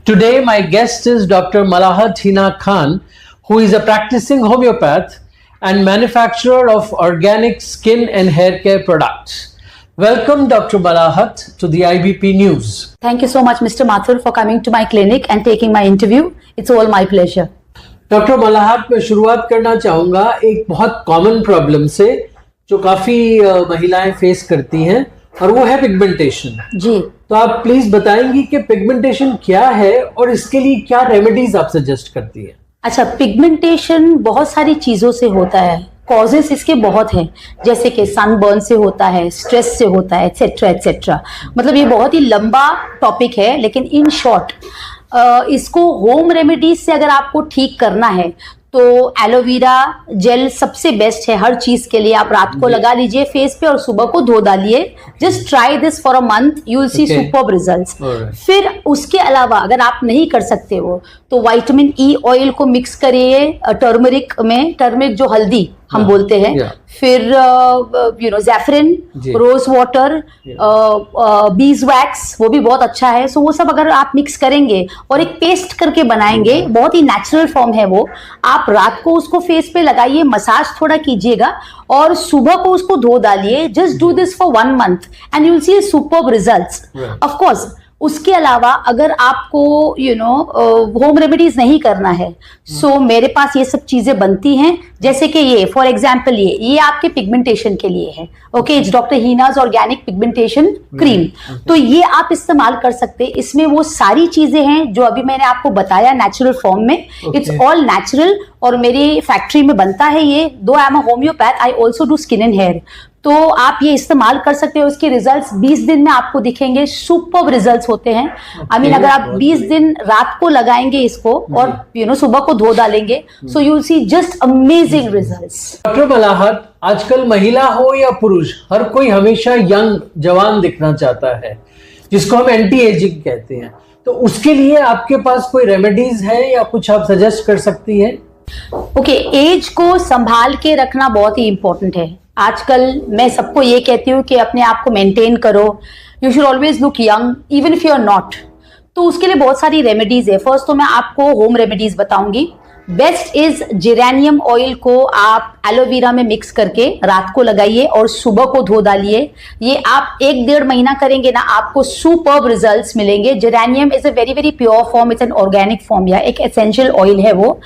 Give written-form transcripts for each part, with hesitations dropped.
Today, my guest is Dr. Malahat Hina Khan, who is a practicing homeopath and manufacturer of organic skin and hair care products. Welcome, Dr. Malahat, to the IBP News. Thank you so much, Mr. Mathur, for coming to my clinic and taking my interview. It's all my pleasure. Doctor Malahat, मैं शुरुआत करना चाहूँगा एक बहुत common problem से जो काफ़ी महिलाएं फेस करती हैं, और वो है पिगमेंटेशन। जी, तो आप प्लीज बताएंगी कि पिगमेंटेशन क्या है और इसके लिए क्या रेमेडीज आप सजेस्ट करती हैं? अच्छा, पिगमेंटेशन बहुत सारी चीज़ों से होता है। कॉजेस इसके बहुत हैं, जैसे कि सनबर्न से होता है, स्ट्रेस से होता है, एटसेट्रा एटसेट्रा। मतलब ये बहुत ही लंबा टॉपिक है, लेकिन इन शॉर्ट इसको होम रेमेडीज से अगर आपको ठीक करना है तो एलोवेरा जेल सबसे बेस्ट है हर चीज के लिए। आप रात को लगा लीजिए फेस पे और सुबह को धो डालिए। Just try this for a month, you will see superb results. फिर उसके अलावा अगर आप नहीं कर सकते हो तो विटामिन ई ऑयल को मिक्स करिए टर्मरिक में, टर्मरिक जो हल्दी हम बोलते हैं, फिर ज़ैफरन, रोज वाटर, बीज वैक्स, वो भी बहुत अच्छा है। सो वो सब अगर आप मिक्स करेंगे और एक पेस्ट करके बनाएंगे, बहुत ही नेचुरल फॉर्म है वो। आप रात को उसको फेस पे लगाइए, मसाज थोड़ा कीजिएगा और सुबह को उसको धो डालिए। Just do this for 1 month and you will see superb results. Of course उसके अलावा अगर आपको होम रेमेडीज नहीं करना है, सो मेरे पास ये सब चीजें बनती हैं, जैसे कि ये फॉर एग्जांपल ये आपके पिगमेंटेशन के लिए है। Okay, it's doctor Heena's organic pigmentation cream. तो ये आप इस्तेमाल कर सकते हैं। इसमें वो सारी चीजें हैं जो अभी मैंने आपको बताया नेचुरल फॉर्म में। इट्स ऑल नेचुरल और मेरी फैक्ट्री में बनता है ये। दो I am a homeopath, I also do skin and hair. तो आप ये इस्तेमाल कर सकते हो। उसके रिजल्ट्स 20 दिन में आपको दिखेंगे, सुपर्ब रिजल्ट्स होते हैं। आई मीन अगर आप 20 दिन रात को लगाएंगे इसको और सुबह को धो डालेंगे, so you will see just amazing results. Doctor Malahat, आजकल महिला हो या पुरुष, हर कोई हमेशा यंग जवान दिखना चाहता है, जिसको हम एंटी एजिंग कहते हैं। तो उसके लिए आपके पास कोई रेमेडीज है या कुछ आप सजेस्ट कर सकती हैं? ओके, एज को संभाल के रखना बहुत ही इंपॉर्टेंट है। आजकल मैं सबको ये कहती हूँ कि अपने आप को मेंटेन करो। You should always look young even if you are not. तो उसके लिए बहुत सारी रेमेडीज है। फर्स्ट तो मैं आपको होम रेमेडीज बताऊंगी। बेस्ट इज जेरेनियम ऑयल को आप एलोवेरा में मिक्स करके रात को लगाइए और सुबह को धो डालिए। ये आप 1-1.5 महीना करेंगे ना, आपको सुपर्ब रिजल्ट्स मिलेंगे। Geranium is a very very pure form, it's an organic form, या एक एसेंशियल ऑयल है वो।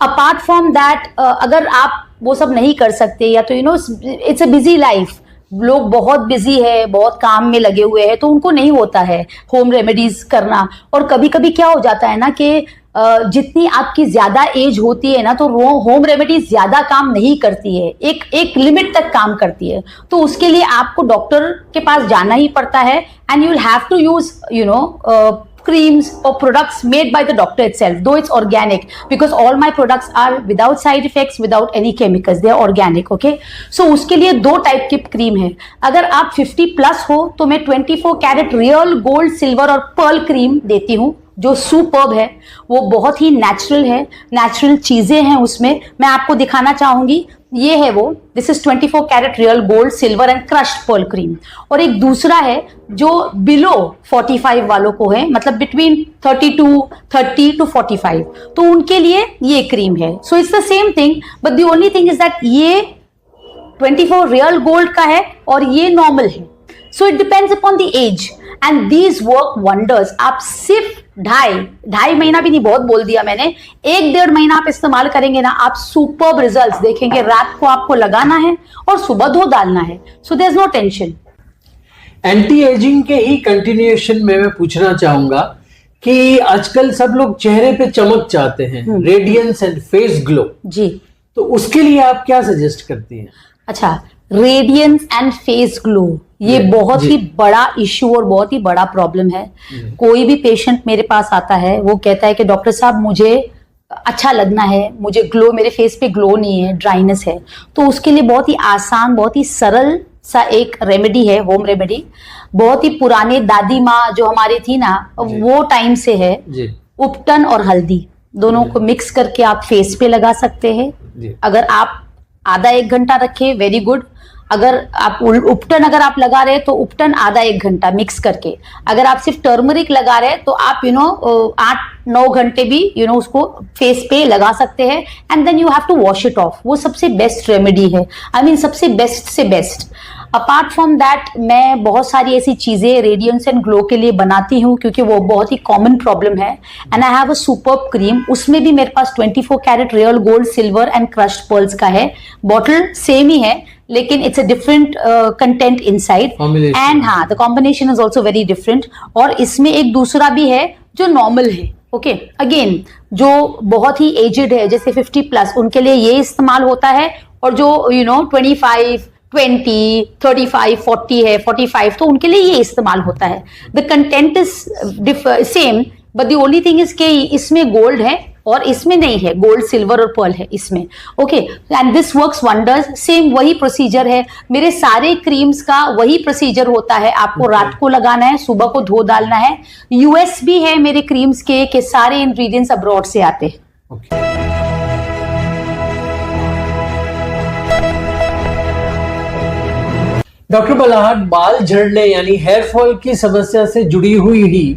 अपार्ट फ्रॉम दैट अगर आप वो सब नहीं कर सकते, या तो इट्स अ बिजी लाइफ, लोग बहुत बिजी है, बहुत काम में लगे हुए हैं, तो उनको नहीं होता है होम रेमेडीज करना। और कभी कभी क्या हो जाता है ना कि जितनी आपकी ज्यादा एज होती है ना, तो होम रेमेडीज ज्यादा काम नहीं करती है, एक लिमिट तक काम करती है। तो उसके लिए आपको डॉक्टर के पास जाना ही पड़ता है and you will have to use creams or products made by the doctor itself, though it's organic, because all my products are without side effects, without any chemicals, they are organic. Okay, so उसके लिए 2 type की cream है। अगर आप 50+ हो तो मैं 24 carat real gold, silver और पर्ल क्रीम देती हूँ, जो सुपर्ब है। वो बहुत ही नेचुरल है, नेचुरल चीजें हैं उसमें। मैं आपको दिखाना चाहूंगी, ये है वो, this is 24 carat real gold, silver and crushed pearl cream. और एक दूसरा है जो बिलो 45 वालों को है, मतलब बिटवीन 30 to 45, तो उनके लिए ये क्रीम है। So it's the same thing, but the only thing is that ये 24 रियल गोल्ड का है और ये नॉर्मल है। So it depends upon the age and these work wonders. आप सिर्फ ढाई महीना भी नहीं, बहुत बोल दिया मैंने, 1-1.5 महीना आप इस्तेमाल करेंगे ना, आप सुपर्ब रिजल्ट्स देखेंगे। रात को आपको लगाना है और सुबह धो डालना है, so there is no tension. Anti ageing के ही कंटिन्यूएशन में मैं पूछना चाहूंगा कि आजकल सब लोग चेहरे पे चमक चाहते हैं, रेडियंस एंड फेस ग्लो। जी, तो उसके लिए आप क्या सजेस्ट करती हैं? अच्छा, रेडियंस एंड फेस ग्लो ये बहुत ही बड़ा इशू और बहुत ही बड़ा प्रॉब्लम है। कोई भी पेशेंट मेरे पास आता है, वो कहता है कि डॉक्टर साहब मुझे अच्छा लगना है, मुझे ग्लो, मेरे फेस पे ग्लो नहीं है, ड्राइनेस है। तो उसके लिए बहुत ही आसान, बहुत ही सरल सा एक रेमेडी है, होम रेमेडी। बहुत ही पुराने दादी माँ जो हमारी थी ना, वो टाइम से है। उपटन और हल्दी दोनों को मिक्स करके आप फेस पे लगा सकते हैं। अगर आप आधा 1 घंटा रखें, वेरी गुड। अगर आप उपटन अगर आप लगा रहे हैं तो उपटन आधा 1 घंटा मिक्स करके, अगर आप सिर्फ टर्मरिक लगा रहे हैं तो आप 8-9 घंटे भी उसको फेस पे लगा सकते हैं, and then you have to wash it off. वो सबसे बेस्ट रेमेडी है, आई मीन सबसे बेस्ट से बेस्ट। अपार्ट फ्रॉम दैट मैं बहुत सारी ऐसी चीजें रेडियंस एंड ग्लो के लिए बनाती हूँ, क्योंकि वो बहुत ही कॉमन प्रॉब्लम है। And I have a superb cream, उसमें भी मेरे पास 24 carat real gold, silver and crushed pearls का है। बॉटल सेम ही है लेकिन it's a different content inside, and हाँ the combination is also very different. और इसमें एक दूसरा भी है जो नॉर्मल है, ओके अगेन जो बहुत ही एजेड है जैसे 50+ उनके लिए ये इस्तेमाल होता है, और जो 25, 20, 35, 40 है, 45 तो उनके लिए ये इस्तेमाल होता है। The content is same, but the only thing is के इसमें गोल्ड है और इसमें नहीं है, गोल्ड, सिल्वर और पर्ल है इसमें, okay. And this works wonders. Same वही प्रोसीजर है, मेरे सारे क्रीम्स का वही प्रोसीजर होता है। आपको रात को लगाना है, सुबह को धो डालना है। यूएस भी है मेरे क्रीम्स के सारे इंग्रेडिएंट्स अब्रॉड से आते हैं। डॉक्टर बलाहट, बाल झड़ने यानी हेयर फॉल की समस्या से जुड़ी हुई ही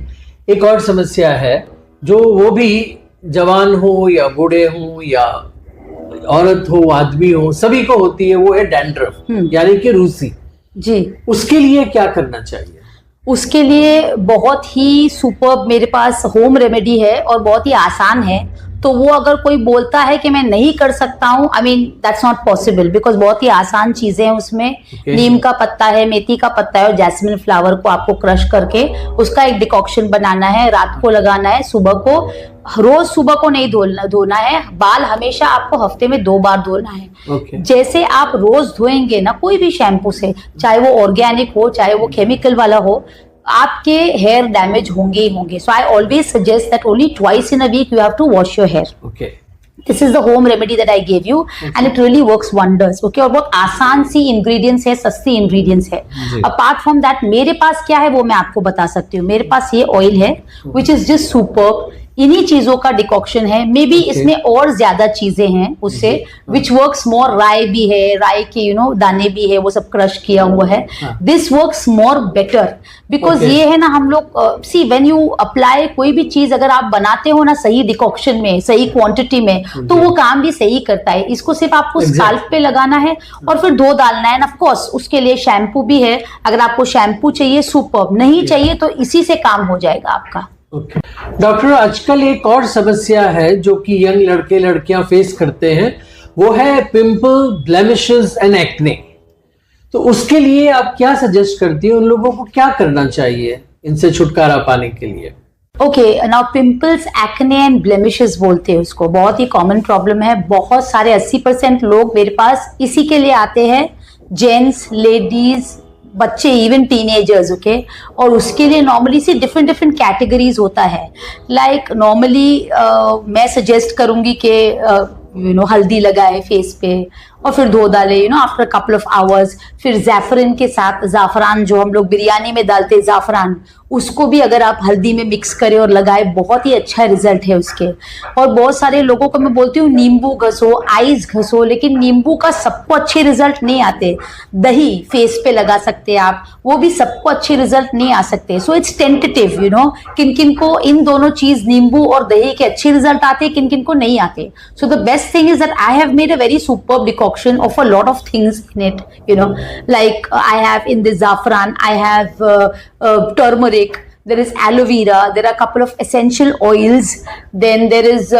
एक और समस्या है, जो वो भी जवान हो या बूढ़े हो या औरत हो आदमी हो, सभी को होती है, वो है डैंड्रफ यानी कि रूसी जी। उसके लिए क्या करना चाहिए? उसके लिए बहुत ही सुपर्ब मेरे पास होम रेमेडी है और बहुत ही आसान है। तो वो अगर कोई बोलता है कि मैं नहीं कर सकता हूँ, I mean that's not possible, because बहुत ही आसान चीजें हैं उसमें। नीम का पत्ता है, मेथी का पत्ता है और जैस्मिन फ्लावर को आपको क्रश करके उसका एक डिकॉक्शन बनाना है, रात को लगाना है, सुबह को, रोज सुबह को नहीं धोना है। बाल हमेशा आपको हफ्ते में 2 बार धोना है। जैसे आप रोज धोएंगे ना कोई भी शैम्पू से, चाहे वो ऑर्गेनिक हो चाहे वो केमिकल वाला हो, आपके हेयर डैमेज होंगे ही होंगे। So I always suggest that only twice in a week you have to wash your hair. Okay, this is the home remedy that I give you and it really works wonders. Okay, और बहुत आसान सी ingredients है, सस्ती ingredients है। Apart from that मेरे पास क्या है वो मैं आपको बता सकती हूँ। मेरे पास ये ऑयल है विच इज जस्ट सुपर्ब। इन्हीं चीजों का डिकॉक्शन है, मे बी इसमें और ज्यादा चीजें हैं उससे, विच वर्क्स मोर। राई भी है, राई के दाने भी है, वो सब क्रश किया हुआ है। This works more better because ये है ना, हम लोग सी व्हेन यू अप्लाई कोई भी चीज अगर आप बनाते हो ना सही डिकॉक्शन में, सही क्वांटिटी में, तो वो काम भी सही करता है। इसको सिर्फ आपको स्काल्प पे लगाना है और फिर धो डालना है। ऑफ कोर्स उसके लिए शैम्पू भी है, अगर आपको शैम्पू चाहिए सुपर्ब, नहीं चाहिए तो इसी से काम हो जाएगा आपका। डॉक्टर, आजकल एक और समस्या है जो कि यंग लड़के लड़कियां फेस करते हैं, वो है पिंपल, ब्लेमिशेस एंड एक्ने। तो उसके लिए आप क्या सजेस्ट करती हैं? उन लोगों को क्या करना चाहिए इनसे छुटकारा पाने के लिए? Okay, now pimples, acne and blemishes बोलते हैं उसको, बहुत ही कॉमन प्रॉब्लम है। बहुत सारे 80% लोग मेरे पास इसी के लिए आते हैं, जेंट्स, लेडीज, बच्चे, इवन टीनेजर्स, ओके। और उसके लिए नॉर्मली से डिफरेंट कैटेगरीज होता है। लाइक नॉर्मली मैं सजेस्ट करूंगी कि हल्दी लगाए फेस पे और फिर धो डाले आफ्टर कपल ऑफ आवर्स। फिर ज़ैफरन के साथ, ज़ाफ़रान जो हम लोग बिरयानी में डालते हैं ज़ाफ़रान, उसको भी अगर आप हल्दी में मिक्स करें और लगाए, बहुत ही अच्छा रिजल्ट है उसके। और बहुत सारे लोगों को मैं बोलती हूँ नींबू घसो, आइस घसो, लेकिन नींबू का सबको अच्छे रिजल्ट नहीं आते। दही फेस पे लगा सकते हैं आप, वो भी सबको अच्छे रिजल्ट नहीं आ सकते। सो इट्स टेंटेटिव, किन किन को इन दोनों चीज नींबू और दही के अच्छे रिजल्ट आते, किन किन को नहीं आते। So the best thing is that I have made a very superb decoction of a lot of things in it, like I have in the saffron, I have turmeric, there is aloe vera, there are a couple of essential oils, then there is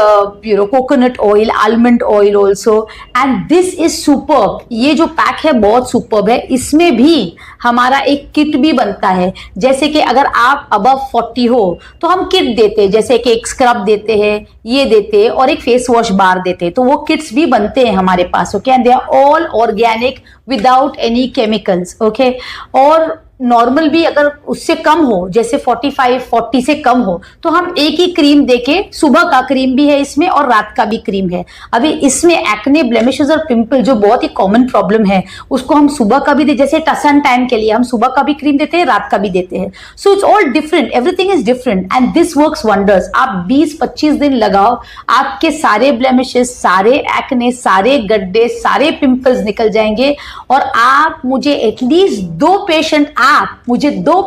coconut oil, almond oil also, and this is superb. ये जो pack है बहुत superb है। इसमें भी हमारा एक kit भी बनता है, जैसे कि अगर आप अबव 40 हो तो हम किट देते हैं, जैसे कि एक स्क्रब देते हैं, ये देते हैं और एक फेस वॉश बार देते हैं। तो वो किट्स भी बनते हैं हमारे पास, okay, and they are all organic without any chemicals, okay. और नॉर्मल भी अगर उससे कम हो, जैसे 45-40 से कम हो, तो हम एक ही क्रीम देके, सुबह का क्रीम भी है इसमें और रात का भी क्रीम है। अभी इसमें एक्ने, ब्लेमिशेस और पिंपल जो बहुत ही कॉमन प्रॉब्लम है, उसको हम सुबह का भी दे, जैसे टसन टैन के लिए हम सुबह का भी क्रीम देते हैं, रात का भी देते हैं। So it's all different, everything is different and this works wonders. आप 20-25 दिन लगाओ, आपके सारे ब्लेमिशेस, सारे एक्ने, सारे गड्ढे, सारे पिंपल्स निकल जाएंगे और आप मुझे एटलीस्ट 2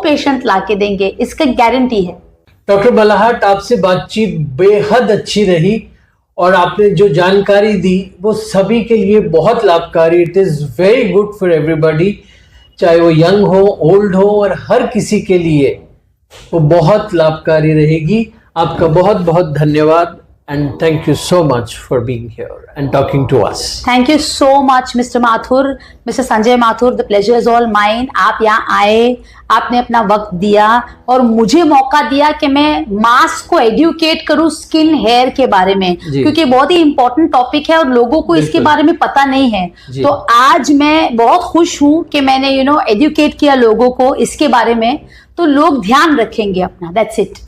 पेशेंट ला के देंगे, इसका गारंटी है। डॉक्टर मलाहट, आपसे बातचीत बेहद अच्छी रही और आपने जो जानकारी दी वो सभी के लिए बहुत लाभकारी। It is very good for everybody, चाहे वो यंग हो, ओल्ड हो, और हर किसी के लिए वो बहुत लाभकारी रहेगी। आपका बहुत बहुत धन्यवाद and thank you so much for being here and talking to us. Thank you so much mister Mathur, mister Sanjay Mathur, the pleasure is all mine. आप यहाँ आए, आपने अपना वक्त दिया और मुझे मौका दिया कि मैं मास को एडुकेट करूँ स्किन हेयर के बारे में, क्योंकि बहुत ही इंपॉर्टेंट टॉपिक है और लोगों को इसके बारे में पता नहीं है। तो आज मैं बहुत खुश हूँ कि मैंने एडुकेट किया लोगों को इसके बारे में, तो लोग ध्यान रखेंगे अपना। That's it.